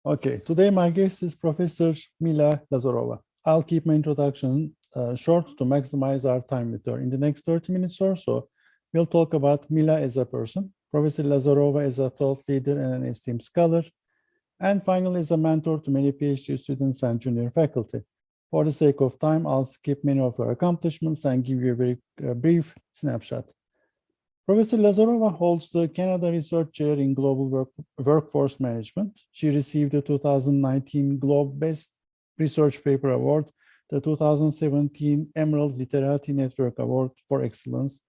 Okay, today my guest is Professor Mila Lazarova. I'll keep my introduction short to maximize our time with her. In the next 30 minutes or so, we'll talk about Mila as a person, Professor Lazarova as a thought leader and an esteemed scholar, and finally as a mentor to many PhD students and junior faculty. For the sake of time, I'll skip many of her accomplishments and give you a very brief snapshot. Professor Lazarova holds the Canada Research Chair in Global Workforce Management. She received the 2019 Globe Best Research Paper Award, the 2017 Emerald Literati Network Award for Excellence,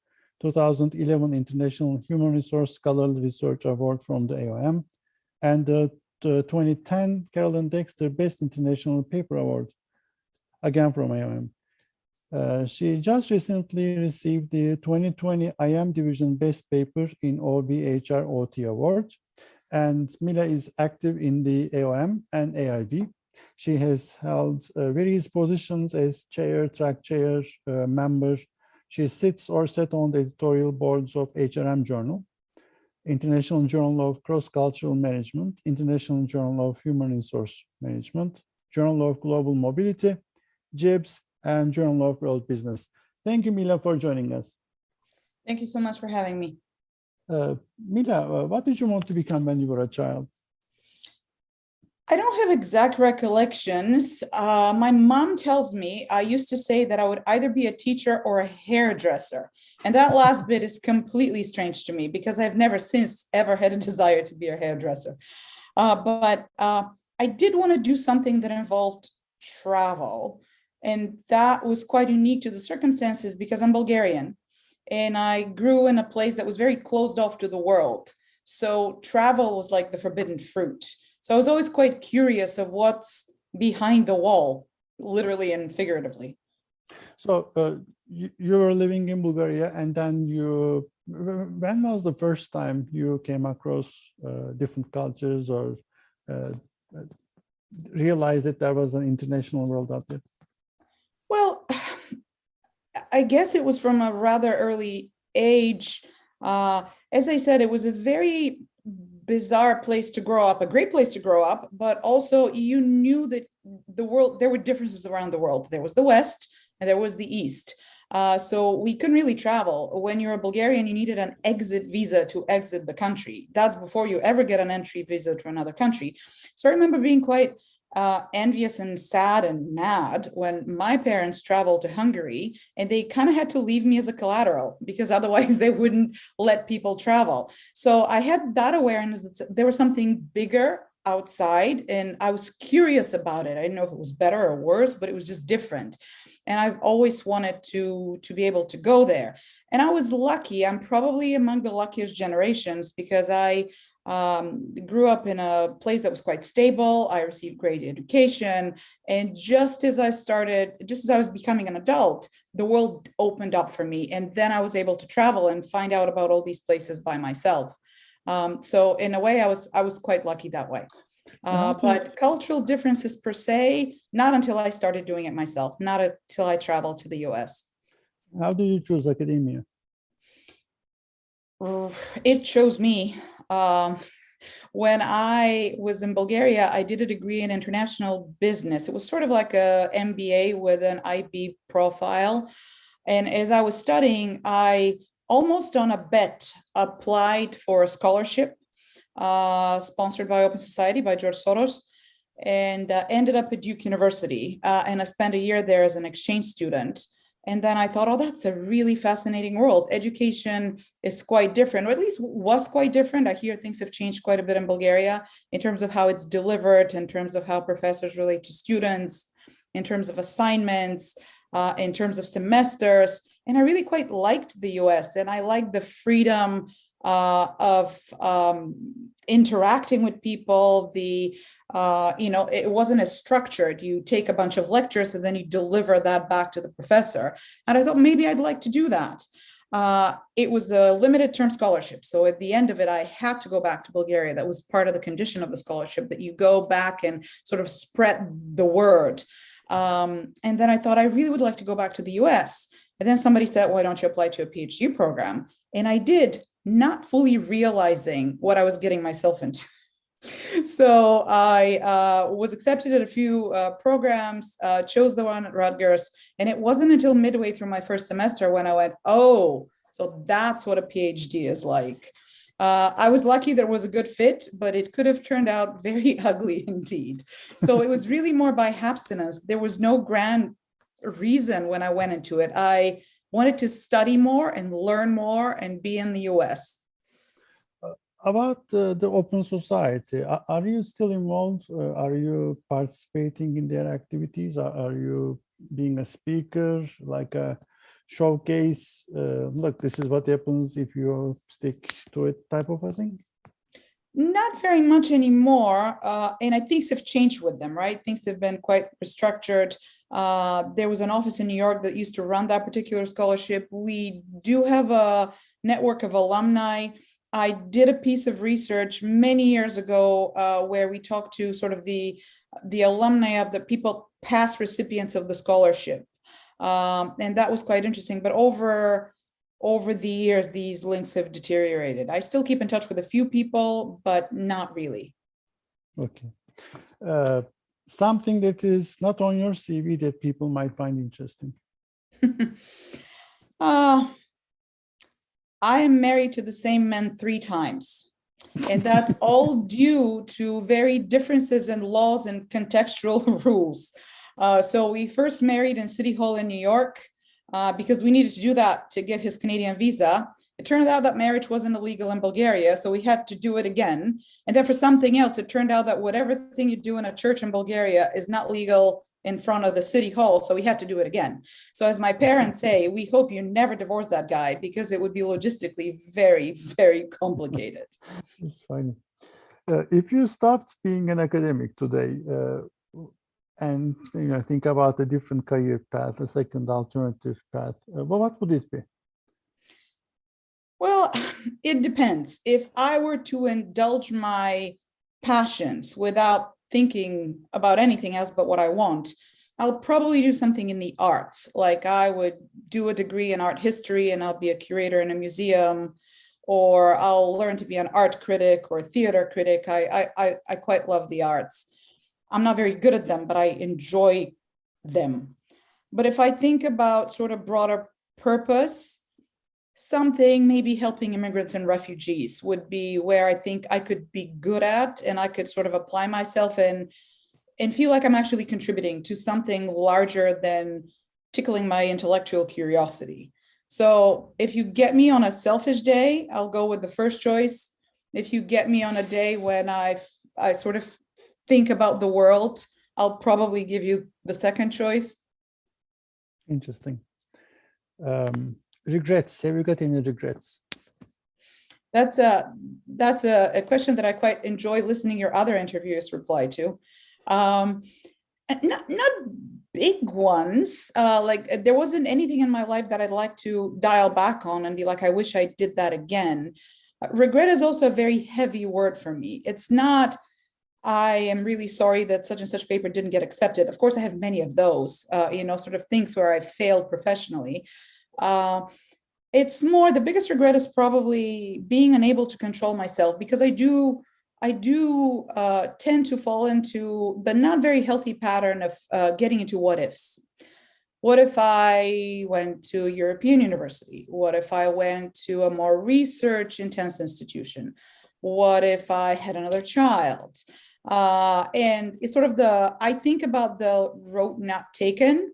2011 International Human Resource Scholarly Research Award from the AOM, and the 2010 Carolyn Dexter Best International Paper Award, again from AOM. She just recently received the 2020 IM Division Best Paper in OBHR/OT Award, and Mila is active in the AOM and AIB. She has held various positions as chair, track chair, member. She sits or sat on the editorial boards of HRM Journal, International Journal of Cross-Cultural Management, International Journal of Human Resource Management, Journal of Global Mobility, JIBS, and Journal of World Business. Thank you, Mila, for joining us. Thank you so much for having me. Mila, what did you want to become when you were a child? I don't have exact recollections. My mom tells me I used to say that I would either be a teacher or a hairdresser. And that last bit is completely strange to me because I've never since ever had a desire to be a hairdresser. But I did want to do something that involved travel. And that was quite unique to the circumstances because I'm Bulgarian and I grew in a place that was very closed off to the world. So travel was like the forbidden fruit. So I was always quite curious of what's behind the wall, literally and figuratively. So you were living in Bulgaria, and then when was the first time you came across different cultures or realized that there was an international world out there? Well, I guess it was from a rather early age. As I said, it was a very bizarre place to grow up, a great place to grow up, but also you knew that the world, there were differences around the world. There was the West and there was the East. So we couldn't really travel. When you're a Bulgarian, you needed an exit visa to exit the country. That's before you ever get an entry visa to another country. So I remember being quite envious and sad and mad when my parents traveled to Hungary and they kind of had to leave me as a collateral because otherwise they wouldn't let people travel. So I had that awareness that there was something bigger outside and I was curious about it. I didn't know if it was better or worse, but it was just different. And I've always wanted to be able to go there. And I was lucky. I'm probably among the luckiest generations because I grew up in a place that was quite stable. I received great education. And just as I was becoming an adult, the world opened up for me. And then I was able to travel and find out about all these places by myself. So in a way, I was quite lucky that way. But cultural differences per se, not until I started doing it myself, not until I traveled to the US. How did you choose academia? It chose me. When I was in Bulgaria, I did a degree in international business. It was sort of like a MBA with an IB profile. And as I was studying, I almost on a bet applied for a scholarship sponsored by Open Society by George Soros and ended up at Duke University. And I spent a year there as an exchange student. And then I thought, oh, that's a really fascinating world. Education is quite different, or at least was quite different. I hear things have changed quite a bit in Bulgaria in terms of how it's delivered, in terms of how professors relate to students, in terms of assignments, in terms of semesters. And I really quite liked the US and I liked the freedom of interacting with people. It wasn't as structured. You take a bunch of lectures and then you deliver that back to the professor. And I thought maybe I'd like to do that. It was a limited term scholarship. So at the end of it, I had to go back to Bulgaria. That was part of the condition of the scholarship, that you go back and sort of spread the word. And then I thought I really would like to go back to the US. And then somebody said, why don't you apply to a PhD program? And I did, not fully realizing what I was getting myself into. So I was accepted at a few programs, chose the one at Rutgers, and it wasn't until midway through my first semester when I went, oh, so that's what a PhD is like. I was lucky there was a good fit, but it could have turned out very ugly indeed. So it was really more by happenstance. There was no grand reason when I went into it. I wanted to study more and learn more and be in the US. About the Open Society, are you still involved? Are you participating in their activities? Are you being a speaker, like a showcase? Look, this is what happens if you stick to it type of a thing? Not very much anymore. And I think things have changed with them, right? Things have been quite restructured. There was an office in New York that used to run that particular scholarship. We do have a network of alumni. I did a piece of research many years ago where we talked to sort of the alumni of the people, past recipients of the scholarship. And that was quite interesting. But over the years, these links have deteriorated. I still keep in touch with a few people, but not really. Okay. Something that is not on your CV that people might find interesting. I am married to the same man 3 times. And that's all due to very differences in laws and contextual rules. So we first married in City Hall in New York because we needed to do that to get his Canadian visa. It turned out that marriage wasn't illegal in Bulgaria, so we had to do it again. And then for something else, it turned out that whatever thing you do in a church in Bulgaria is not legal in front of the city hall, so we had to do it again. So as my parents say, we hope you never divorce that guy because it would be logistically very, very complicated. It's funny. If you stopped being an academic today and think about a different career path, a second alternative path, well, what would it be? Well, it depends. If I were to indulge my passions without thinking about anything else but what I want, I'll probably do something in the arts. Like I would do a degree in art history and I'll be a curator in a museum, or I'll learn to be an art critic or theater critic. I quite love the arts. I'm not very good at them, but I enjoy them. But if I think about sort of broader purpose, something maybe helping immigrants and refugees would be where I think I could be good at, and I could sort of apply myself and feel like I'm actually contributing to something larger than tickling my intellectual curiosity. So if you get me on a selfish day, I'll go with the first choice. If you get me on a day when I sort of think about the world, I'll probably give you the second choice. Interesting. Regrets. Have you got any regrets? That's a question that I quite enjoy listening your other interviewers reply to. Not big ones. Like there wasn't anything in my life that I'd like to dial back on and be like, I wish I did that again. Regret is also a very heavy word for me. It's not, I am really sorry that such and such paper didn't get accepted. Of course, I have many of those, sort of things where I failed professionally. It's more, the biggest regret is probably being unable to control myself, because I do tend to fall into the not very healthy pattern of getting into what ifs. What if I went to European University? What if I went to a more research intense institution? What if I had another child? And it's sort of I think about the road not taken.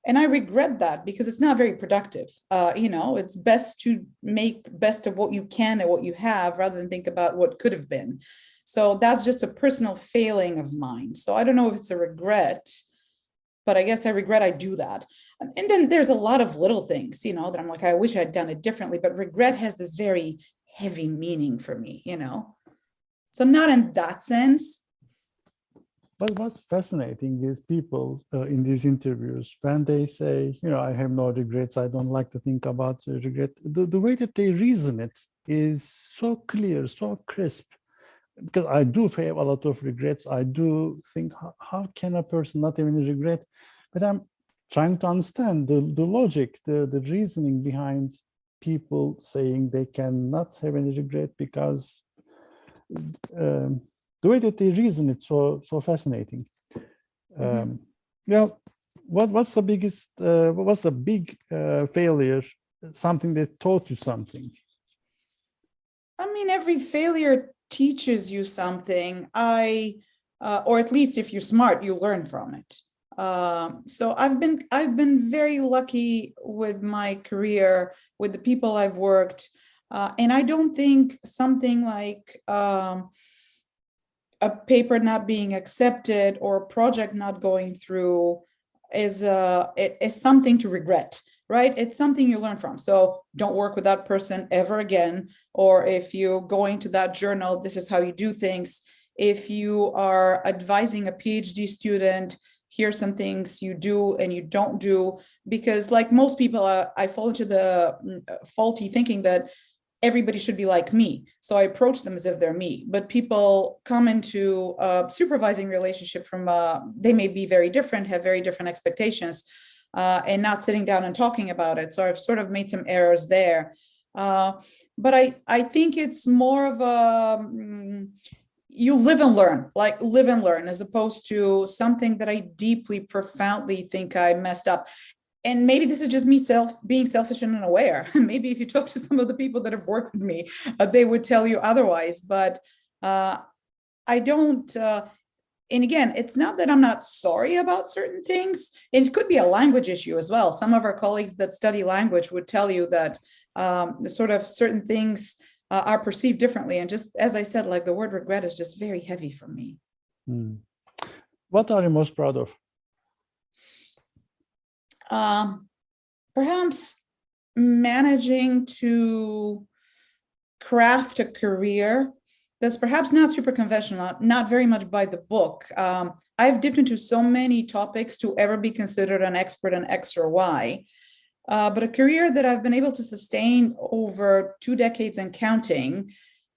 And I regret that because it's not very productive. It's best to make best of what you can and what you have rather than think about what could have been. So that's just a personal failing of mine. So I don't know if it's a regret, but I guess I regret I do that. And then there's a lot of little things, that I'm like, I wish I'd done it differently, but regret has this very heavy meaning for me, So not in that sense. But what's fascinating is people in these interviews, when they say, I have no regrets, I don't like to think about regret, the way that they reason it is so clear, so crisp. Because I do have a lot of regrets. I do think, how can a person not have any regret? But I'm trying to understand the logic, the reasoning behind people saying they cannot have any regret because the way that they reason, it's so fascinating. Well, what's the biggest, what's the big failure, something that taught you something? I mean, every failure teaches you something. Or at least if you're smart, you learn from it. So I've been very lucky with my career, with the people I've worked, and I don't think something like a paper not being accepted or a project not going through is something to regret, right? It's something you learn from. So don't work with that person ever again. Or if you're going to that journal, this is how you do things. If you are advising a PhD student, here's some things you do and you don't do. Because like most people, I fall into the faulty thinking that everybody should be like me. So I approach them as if they're me. But people come into a supervising relationship from, they may be very different, have very different expectations, and not sitting down and talking about it. So I've sort of made some errors there. But I think it's more of a, you live and learn, as opposed to something that I deeply, profoundly think I messed up. And maybe this is just me being selfish and unaware. Maybe if you talk to some of the people that have worked with me, they would tell you otherwise. But I don't, and again, it's not that I'm not sorry about certain things. And it could be a language issue as well. Some of our colleagues that study language would tell you that the sort of certain things are perceived differently. And just as I said, like the word regret is just very heavy for me. What are you most proud of? Perhaps managing to craft a career that's perhaps not super conventional, not very much by the book. I've dipped into so many topics to ever be considered an expert in X or Y, but a career that I've been able to sustain over 2 decades and counting,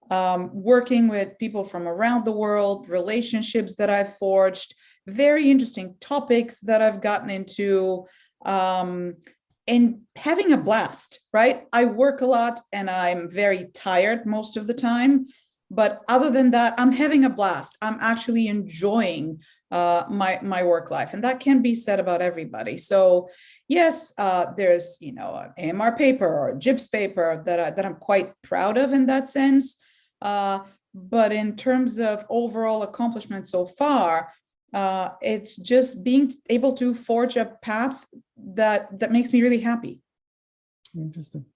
working with people from around the world, relationships that I've forged, very interesting topics that I've gotten into, and having a blast, right? I work a lot and I'm very tired most of the time. But other than that, I'm having a blast. I'm actually enjoying my work life. And that can be said about everybody. So yes, there's, an AMR paper or a JIPS paper that I'm quite proud of in that sense. But in terms of overall accomplishment so far, it's just being able to forge a path that makes me really happy. Interesting.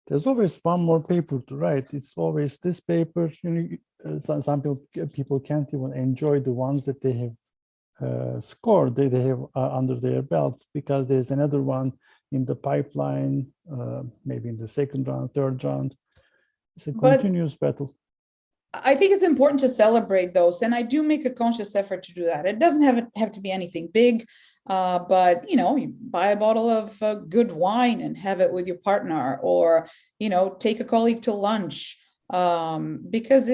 There's always one more paper to write. It's always this paper. Some people can't even enjoy the ones that they have scored, they have under their belts, because there's another one in the pipeline, maybe in the second round, third round. It's a continuous battle. I think it's important to celebrate those, and I do make a conscious effort to do that. It doesn't have to be anything big, but you buy a bottle of good wine and have it with your partner, or take a colleague to lunch, because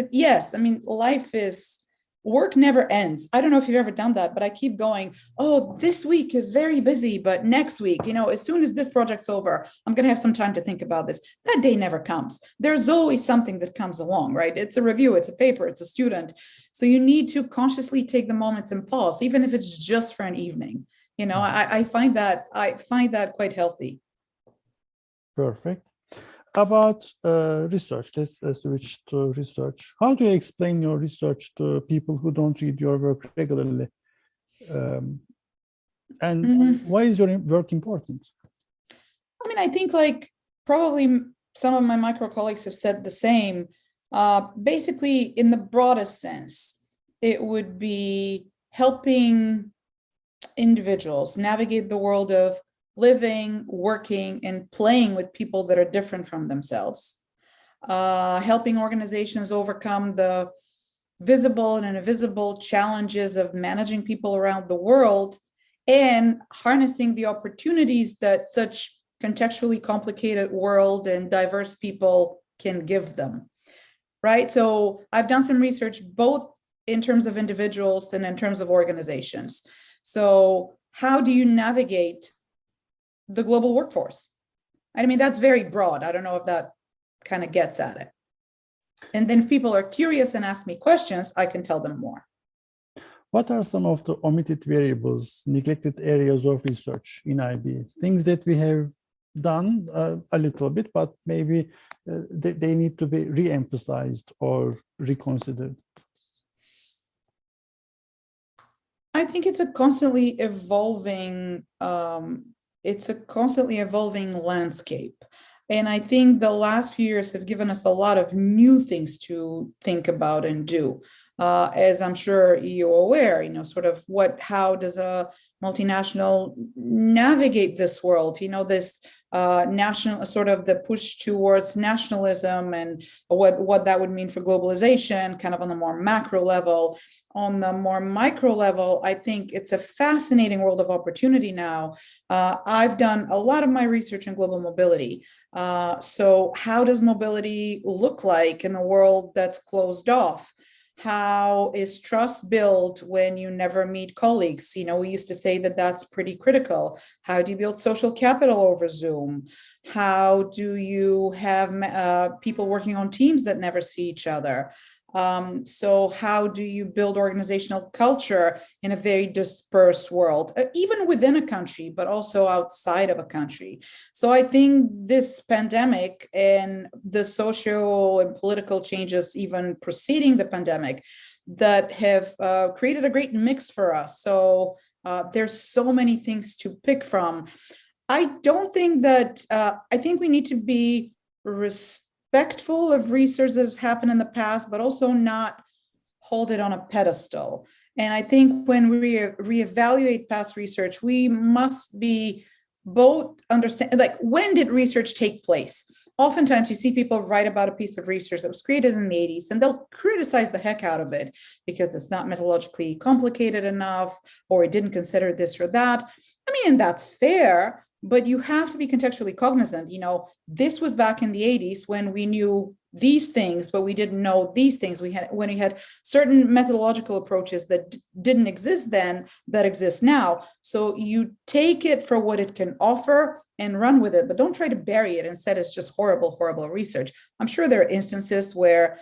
work never ends. I don't know if you've ever done that, but I keep going, oh, this week is very busy, but next week, as soon as this project's over, I'm going to have some time to think about this. That day never comes. There's always something that comes along, right? It's a review, it's a paper, it's a student. So you need to consciously take the moments and pause, even if it's just for an evening. I find that quite healthy. Perfect. About research, let's switch to research. How do you explain your research to people who don't read your work regularly? And why is your work important? I think like probably some of my micro colleagues have said the same. Basically, in the broadest sense, it would be helping individuals navigate the world of living, working, and playing with people that are different from themselves, helping organizations overcome the visible and invisible challenges of managing people around the world, and harnessing the opportunities that such contextually complicated world and diverse people can give them, right? So I've done some research both in terms of individuals and in terms of organizations. So how do you navigate the global workforce? That's very broad. I don't know if that kind of gets at it. And then if people are curious and ask me questions, I can tell them more. What are some of the omitted variables, neglected areas of research in IB? Things that we have done a little bit, but maybe they need to be re-emphasized or reconsidered. I think it's a constantly evolving landscape. And I think the last few years have given us a lot of new things to think about and do. As I'm sure you're aware, sort of how does a multinational navigate this world? This national sort of the push towards nationalism and what that would mean for globalization, kind of on the more macro level. On the more micro level, I think it's a fascinating world of opportunity now. I've done a lot of my research in global mobility. So how does mobility look like in a world that's closed off? How is trust built when you never meet colleagues? We used to say that that's pretty critical. How do you build social capital over Zoom? How do you have people working on teams that never see each other? So how do you build organizational culture in a very dispersed world, even within a country, but also outside of a country? So I think this pandemic and the social and political changes, even preceding the pandemic, that have created a great mix for us. So there's so many things to pick from. I don't think that, I think we need to be respectful of research that has happened in the past, but also not hold it on a pedestal. And I think when we reevaluate past research, we must be both understand, like, when did research take place? Oftentimes you see people write about a piece of research that was created in the 80s, and they'll criticize the heck out of it because it's not methodologically complicated enough, or it didn't consider this or that. I mean, and that's fair, but you have to be contextually cognizant. This was back in the 80s when we knew these things, but we didn't know these things. When we had certain methodological approaches that didn't exist then that exist now. So you take it for what it can offer and run with it, but don't try to bury it and say it's just horrible, horrible research. I'm sure there are instances where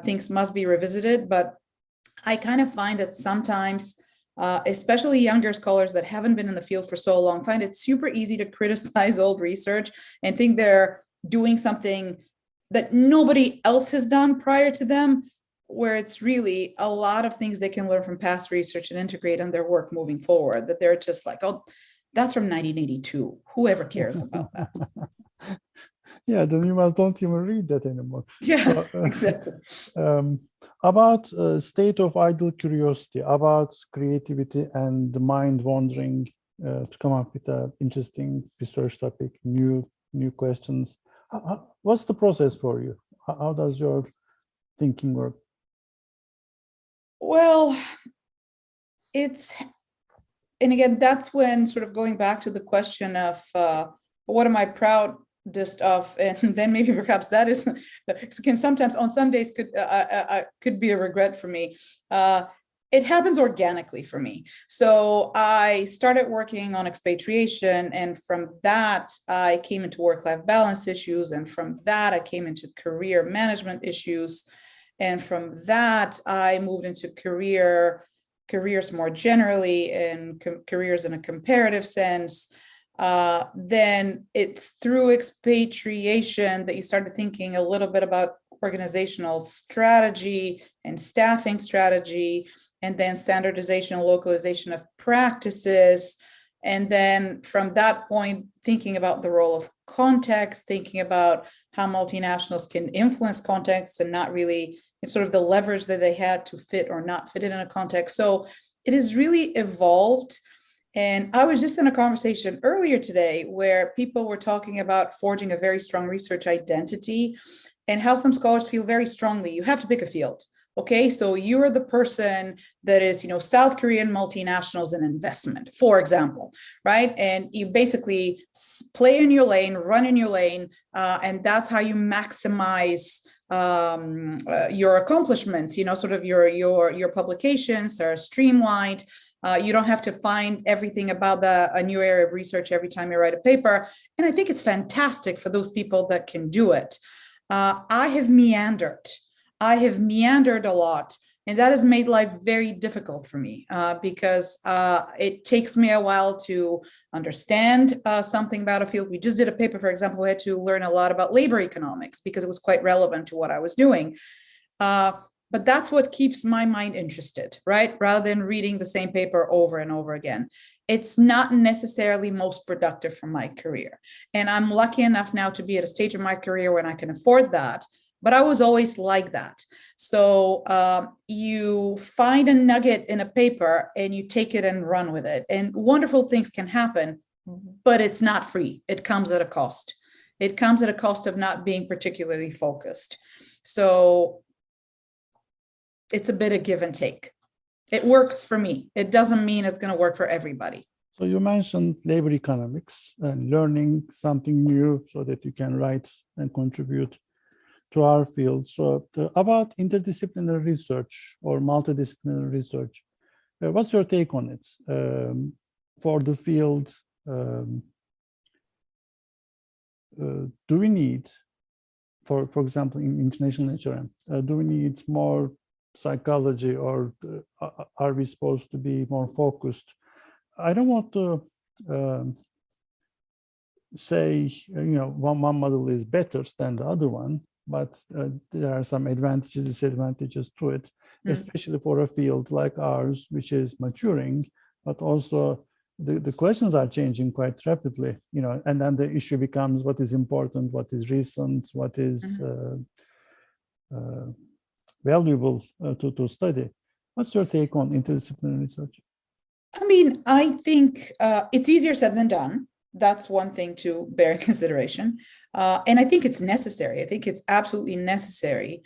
things must be revisited, but I kind of find that sometimes especially younger scholars that haven't been in the field for so long find it super easy to criticize old research and think they're doing something that nobody else has done prior to them, where it's really a lot of things they can learn from past research and integrate in their work moving forward, that they're just like, oh, that's from 1982. Whoever cares about that? Yeah, then you don't even read that anymore. Yeah, so, exactly. About state of idle curiosity, about creativity and the mind wandering to come up with an interesting research topic, new questions. What's the process for you? How does your thinking work? Well, and again, that's when sort of going back to the question of what am I proudest of, and then maybe perhaps that is can sometimes on some days could be a regret for me. It happens organically for me. So I started working on expatriation, and from that I came into work-life balance issues, and from that I came into career management issues, and from that I moved into careers more generally, and careers in a comparative sense. Then it's through expatriation that you started thinking a little bit about organizational strategy and staffing strategy, and then standardization and localization of practices. And then from that point, thinking about the role of context, thinking about how multinationals can influence context and not really, it's sort of the leverage that they had to fit or not fit in a context. So it has really evolved. And I was just in a conversation earlier today where people were talking about forging a very strong research identity, and how some scholars feel very strongly, you have to pick a field. Okay, so you're the person that is, South Korean multinationals and investment, for example, right? And you basically play in your lane, run in your lane, and that's how you maximize your accomplishments. Sort of your publications are streamlined. You don't have to find everything about a new area of research every time you write a paper. And I think it's fantastic for those people that can do it. I have meandered. I have meandered a lot. And that has made life very difficult for me because it takes me a while to understand something about a field. We just did a paper, for example, we had to learn a lot about labor economics because it was quite relevant to what I was doing. But that's what keeps my mind interested, right? Rather than reading the same paper over and over again. It's not necessarily most productive for my career. And I'm lucky enough now to be at a stage of my career when I can afford that. But I was always like that. So you find a nugget in a paper and you take it and run with it. And wonderful things can happen, but it's not free. It comes at a cost. It comes at a cost of not being particularly focused. So it's a bit of give and take. It works for me. It doesn't mean it's going to work for everybody. So you mentioned labor economics and learning something new so that you can write and contribute to our field. So about interdisciplinary research or multidisciplinary research, what's your take on it for the field? Do we need, for example, in international HRM, do we need more psychology, or are we supposed to be more focused? I don't want to say, one model is better than the other one, but there are some advantages, disadvantages to it, especially for a field like ours, which is maturing, but also the questions are changing quite rapidly, and then the issue becomes what is important, what is recent, what is valuable to study. What's your take on interdisciplinary research? I mean, I think it's easier said than done. That's one thing to bear in consideration. And I think it's necessary. I think it's absolutely necessary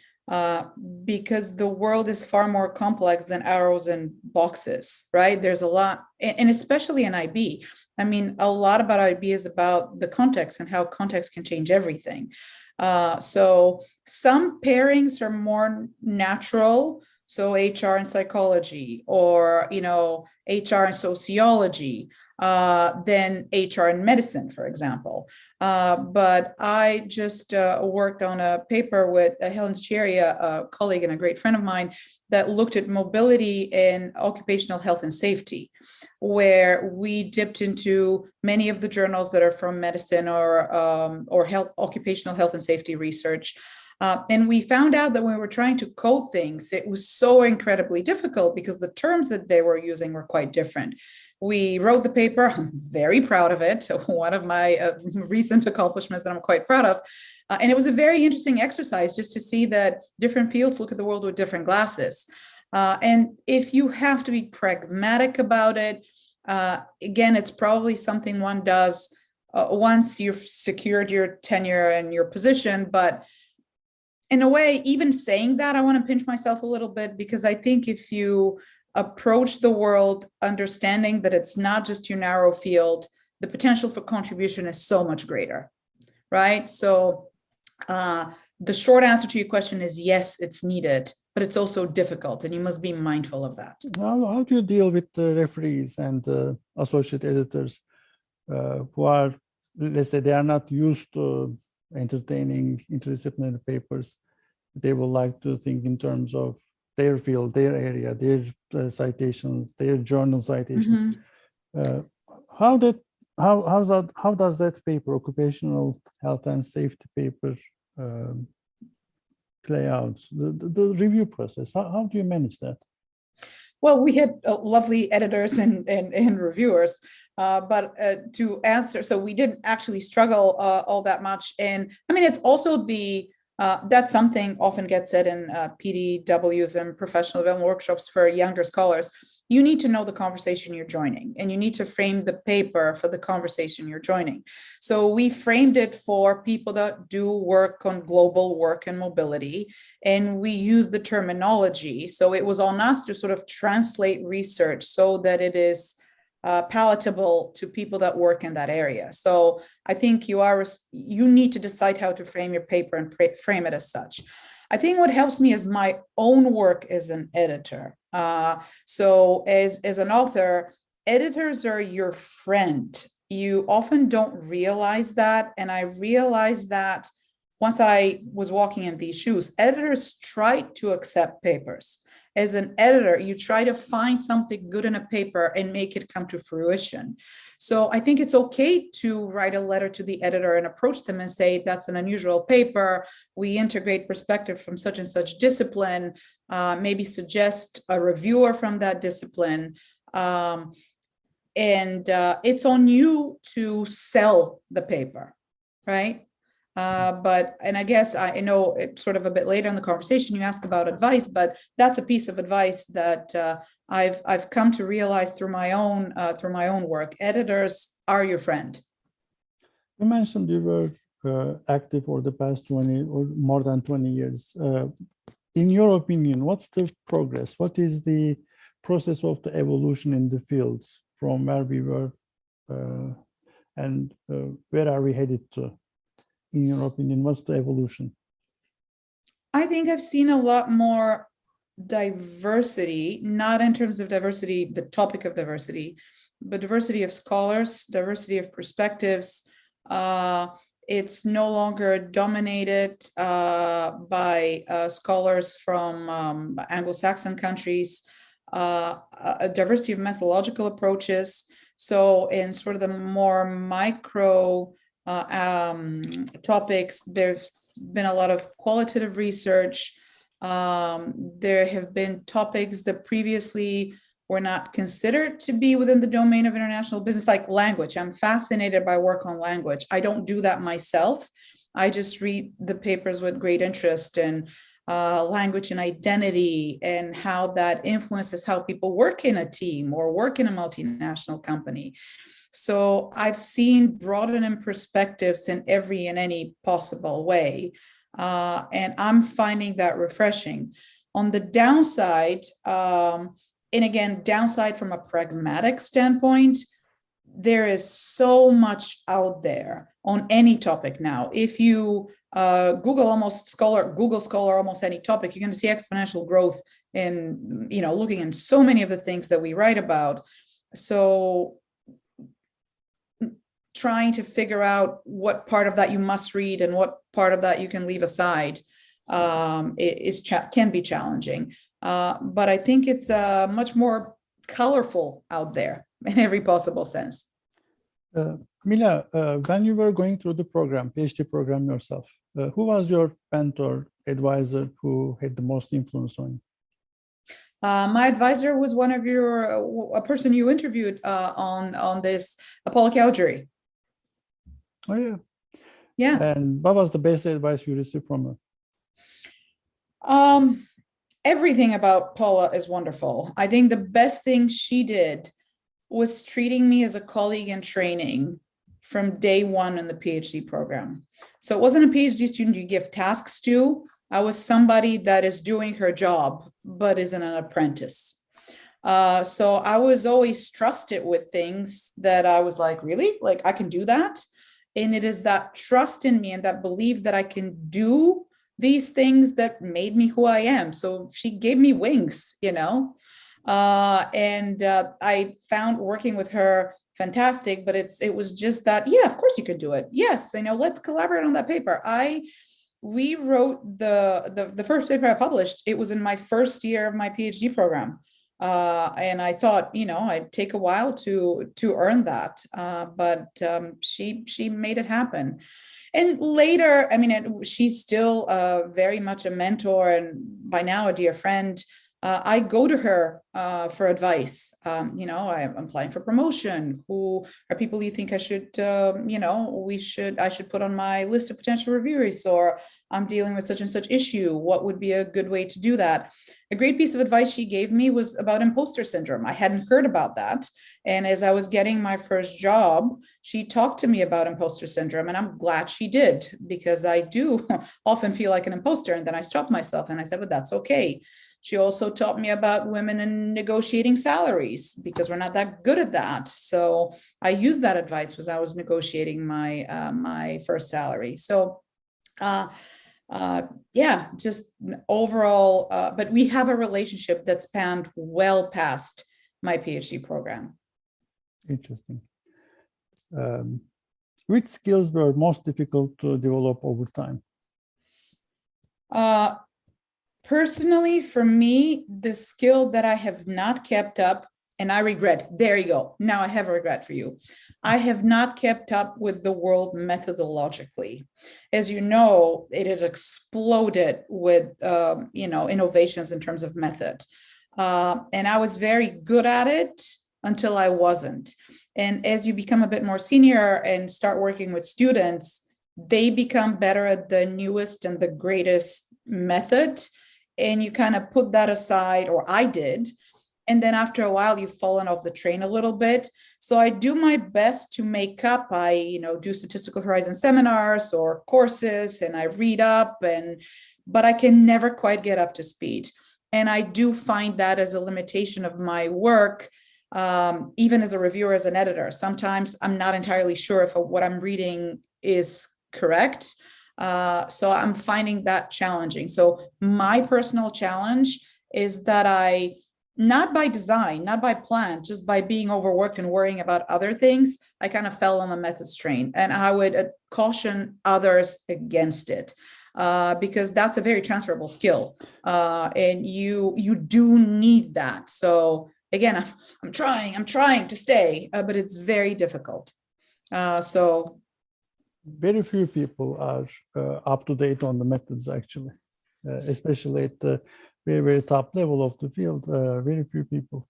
because the world is far more complex than arrows and boxes, right? There's a lot, and especially in IB. I mean, a lot about IB is about the context and how context can change everything. So some pairings are more natural. So HR and psychology, or, HR and sociology, than HR and medicine, for example. But I just worked on a paper with Helen Cherry, a colleague and a great friend of mine, that looked at mobility in occupational health and safety, where we dipped into many of the journals that are from medicine or health, occupational health and safety research. And we found out that when we were trying to code things, it was so incredibly difficult because the terms that they were using were quite different. We wrote the paper. I'm very proud of it. One of my recent accomplishments that I'm quite proud of. And it was a very interesting exercise just to see that different fields look at the world with different glasses. And if you have to be pragmatic about it, again, it's probably something one does once you've secured your tenure and your position. But in a way, even saying that, I want to pinch myself a little bit, because I think if you approach the world understanding that it's not just your narrow field, the potential for contribution is so much greater, right? So the short answer to your question is yes, it's needed, but it's also difficult, and you must be mindful of that. How do you deal with the referees and associate editors who are, let's say, they are not used to entertaining interdisciplinary papers? They would like to think in terms of their field, their area, their citations, their journal citations. How does that paper, occupational health and safety paper, play out? The review process. How do you manage that? Well, we had lovely editors and reviewers, but to answer, so we didn't actually struggle all that much. And I mean, it's also that's something often gets said in PDWs and professional development workshops for younger scholars. You need to know the conversation you're joining, and you need to frame the paper for the conversation you're joining. So we framed it for people that do work on global work and mobility, and we use the terminology. So it was on us to sort of translate research so that it is palatable to people that work in that area. So I think you need to decide how to frame your paper and frame it as such. I think what helps me is my own work as an editor. So as an author, editors are your friend. You often don't realize that. And I realized that once I was walking in these shoes, editors try to accept papers. As an editor, you try to find something good in a paper and make it come to fruition. So I think it's okay to write a letter to the editor and approach them and say, that's an unusual paper. We integrate perspective from such and such discipline, maybe suggest a reviewer from that discipline. And it's on you to sell the paper, right? And I guess I know it's sort of a bit later in the conversation, you ask about advice, but that's a piece of advice that I've come to realize through my own work. Editors are your friend. You mentioned you were active for the past 20 or more than 20 years. In your opinion, what's the progress? What is the process of the evolution in the fields from where we were and where are we headed to? In your opinion, what's the evolution? I think I've seen a lot more diversity, not in terms of diversity, the topic of diversity, but diversity of scholars, diversity of perspectives. It's no longer dominated by scholars from Anglo-Saxon countries, a diversity of methodological approaches. So in sort of the more micro topics, there's been a lot of qualitative research. There have been topics that previously were not considered to be within the domain of international business, like language. I'm fascinated by work on language. I don't do that myself. I just read the papers with great interest in language and identity and how that influences how people work in a team or work in a multinational company. So I've seen broadening perspectives in every and any possible way. And I'm finding that refreshing. On the downside, and again, downside from a pragmatic standpoint, there is so much out there on any topic now. If you Google Scholar almost any topic, you're going to see exponential growth in, looking in so many of the things that we write about. So trying to figure out what part of that you must read and what part of that you can leave aside can be challenging. But I think it's much more colorful out there in every possible sense. Mila, when you were going through the program, PhD program yourself, who was your mentor, advisor, who had the most influence on you? My advisor was a person you interviewed on this, Paula Calgary. Oh, yeah. Yeah. And what was the best advice you received from her? Everything about Paula is wonderful. I think the best thing she did was treating me as a colleague in training from day one in the PhD program. So it wasn't a PhD student you give tasks to. I was somebody that is doing her job, but isn't an apprentice. So I was always trusted with things that I was like, really? Like, I can do that? And it is that trust in me and that belief that I can do these things that made me who I am. So she gave me wings, and I found working with her fantastic, but it was just that, yeah, of course you could do it. Yes, let's collaborate on that paper. We wrote the first paper I published. It was in my first year of my PhD program. And I thought, I'd take a while to earn that, but she made it happen. And later, she's still very much a mentor and by now a dear friend. I go to her for advice. I'm applying for promotion. Who are people you think I should, I should put on my list of potential reviewers, or I'm dealing with such and such issue. What would be a good way to do that? A great piece of advice she gave me was about imposter syndrome. I hadn't heard about that. And as I was getting my first job, she talked to me about imposter syndrome, and I'm glad she did, because I do often feel like an imposter. And then I stopped myself and I said, but that's okay. She also taught me about women and negotiating salaries, because we're not that good at that. So I used that advice as I was negotiating my first salary. So just overall, but we have a relationship that spanned well past my PhD program. Interesting. Which skills were most difficult to develop over time? Uh, Personally, for me, the skill that I have not kept up, and I regret, there you go. Now I have a regret for you. I have not kept up with the world methodologically. As you know, it has exploded with, innovations in terms of method. And I was very good at it until I wasn't. And as you become a bit more senior and start working with students, they become better at the newest and the greatest method. And you kind of put that aside, or I did. And then after a while, you've fallen off the train a little bit. So I do my best to make up. I, do statistical horizon seminars or courses, and I read up, but I can never quite get up to speed. And I do find that as a limitation of my work, even as a reviewer, as an editor. Sometimes I'm not entirely sure if what I'm reading is correct. So I'm finding that challenging. So my personal challenge is that I, not by design, not by plan, just by being overworked and worrying about other things, I kind of fell on the methods train. And I would caution others against it, because that's a very transferable skill. And you do need that. So again, I'm trying to stay, but it's very difficult. So Very few people are up to date on the methods, actually, especially at the very, very top level of the field. Very few people.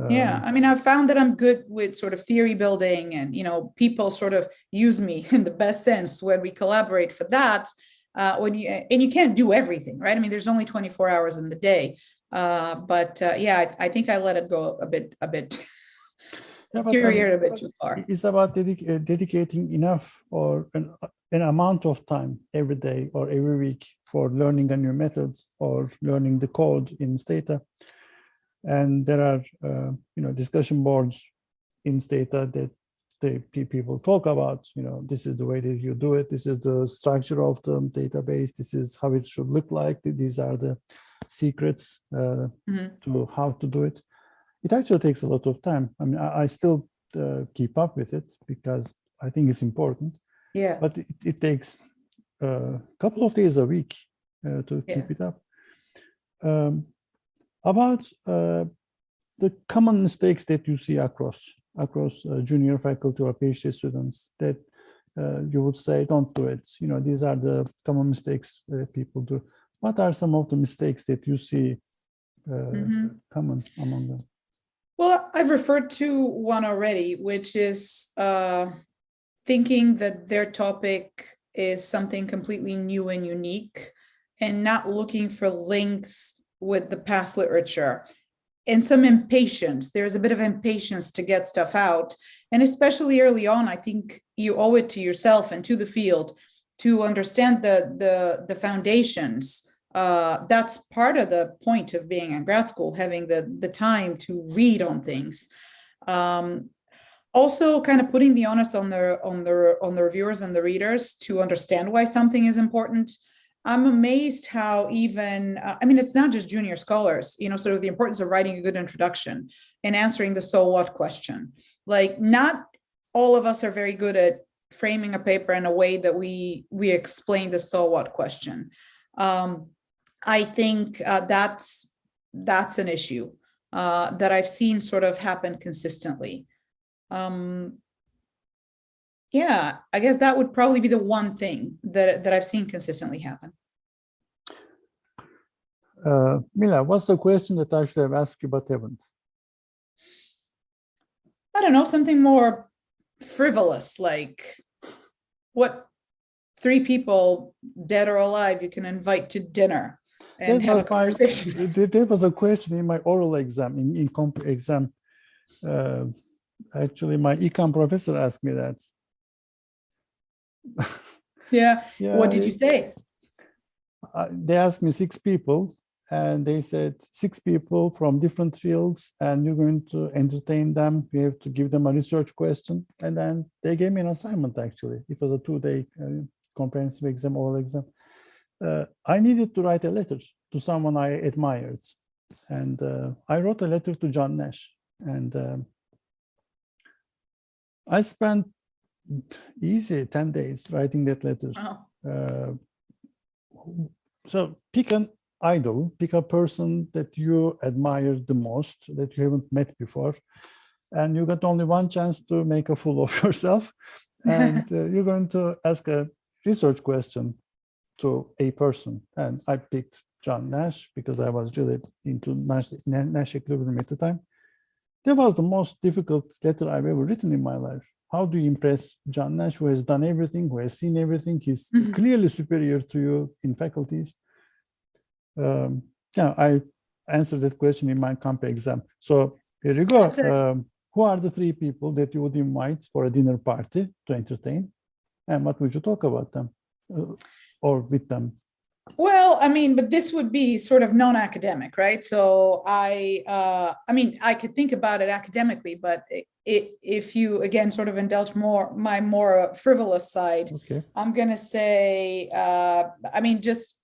Yeah, I mean, I've found that I'm good with sort of theory building, and people sort of use me in the best sense when we collaborate for that. And you can't do everything, right? I mean, there's only 24 hours in the day. But I think I let it go a bit. Yeah, but deteriorate a bit too far. It's about dedicating enough or an amount of time every day or every week for learning a new method or learning the code in Stata. And there are, discussion boards in Stata that people talk about, this is the way that you do it. This is the structure of the database. This is how it should look like. These are the secrets to how to do it. It actually takes a lot of time. I mean, I still keep up with it because I think it's important. Yeah. But it takes a couple of days a week to keep it up. About the common mistakes that you see across junior faculty or PhD students that you would say, don't do it. These are the common mistakes that people do. What are some of the mistakes that you see common among them? Well, I've referred to one already, which is thinking that their topic is something completely new and unique, and not looking for links with the past literature. And some impatience. There's a bit of impatience to get stuff out. And especially early on, I think you owe it to yourself and to the field to understand the foundations. That's part of the point of being in grad school, having the time to read on things. Also, kind of putting the onus on the reviewers and the readers to understand why something is important. I'm amazed how even, it's not just junior scholars, sort of the importance of writing a good introduction and answering the so what question. Like, not all of us are very good at framing a paper in a way that we explain the so what question. I think that's an issue that I've seen sort of happen consistently. I guess that would probably be the one thing that I've seen consistently happen. Mila, what's the question that I should have asked you but haven't? I don't know, something more frivolous, like what 3 people, dead or alive, you can invite to dinner and have a conversation. There was a question in my oral exam, in comp exam. Actually, my econ professor asked me that. Yeah. What did you say? They asked me 6 people, and they said 6 people from different fields, and you're going to entertain them. You have to give them a research question, and then they gave me an assignment. Actually, it was a 2-day comprehensive exam, oral exam. I needed to write a letter to someone I admired, and I wrote a letter to John Nash, and I spent easy 10 days writing that letter. Oh. So pick an idol, pick a person that you admire the most, that you haven't met before, and you got only one chance to make a fool of yourself. And you're going to ask a research question to a person. And I picked John Nash because I was really into Nash equilibrium at the time. That was the most difficult letter I've ever written in my life. How do you impress John Nash, who has done everything, who has seen everything? He's clearly superior to you in faculties. Yeah, I answered that question in my comp exam. So here you go. Who are the three people that you would invite for a dinner party to entertain? And what would you talk about them or with them? Well, I mean, but this would be sort of non-academic, right? So I mean, I could think about it academically, but if you, again, sort of indulge my more frivolous side, okay. I'm going to say, I mean, just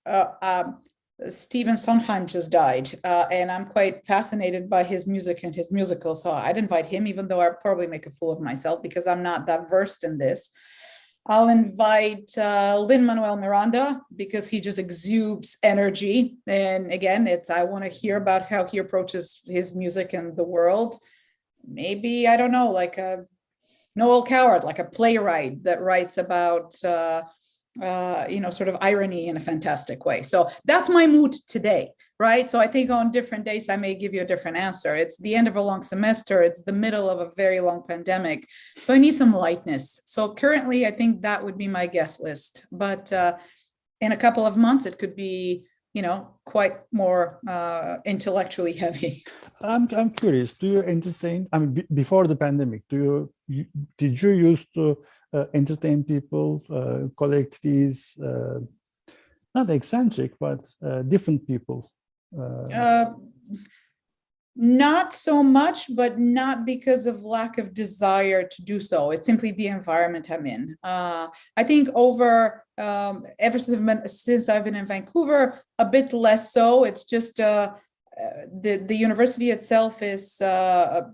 Stephen Sondheim just died, and I'm quite fascinated by his music and his musical. So I'd invite him, even though I'd probably make a fool of myself because I'm not that versed in this. I'll invite Lin-Manuel Miranda because he just exudes energy. And again, I want to hear about how he approaches his music and the world. Maybe, I don't know, like a Noel Coward, like a playwright that writes about, sort of irony in a fantastic way. So that's my mood today, right? So I think on different days, I may give you a different answer. It's the end of a long semester. It's the middle of a very long pandemic. So I need some lightness. So currently, I think that would be my guest list. But in a couple of months, it could be, quite more intellectually heavy. I'm curious. Do you entertain? I mean, before the pandemic, did you used to entertain people, collect these not eccentric, but different people? Not so much, but not because of lack of desire to do so. It's simply the environment I'm in. I think ever since I've been in Vancouver, a bit less so. It's just the university itself is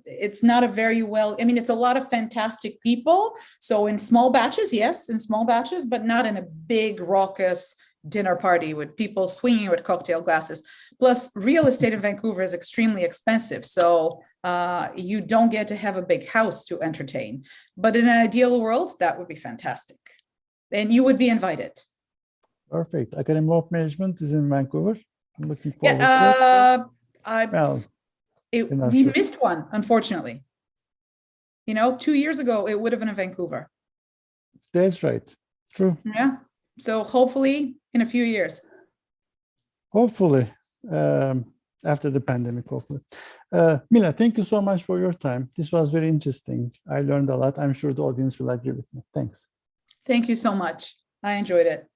it's not a very it's a lot of fantastic people. So in small batches, yes, in small batches, but not in a big raucous dinner party with people swinging with cocktail glasses. Plus, real estate in Vancouver is extremely expensive. So you don't get to have a big house to entertain. But in an ideal world, that would be fantastic. And you would be invited. Perfect. Academy of Management is in Vancouver. I'm looking forward to it. We missed one, unfortunately. 2 years ago, it would have been in Vancouver. That's right. True. Yeah. So hopefully in a few years. Hopefully, after the pandemic, hopefully. Mila, thank you so much for your time. This was very interesting. I learned a lot. I'm sure the audience will agree with me. Thanks. Thank you so much. I enjoyed it.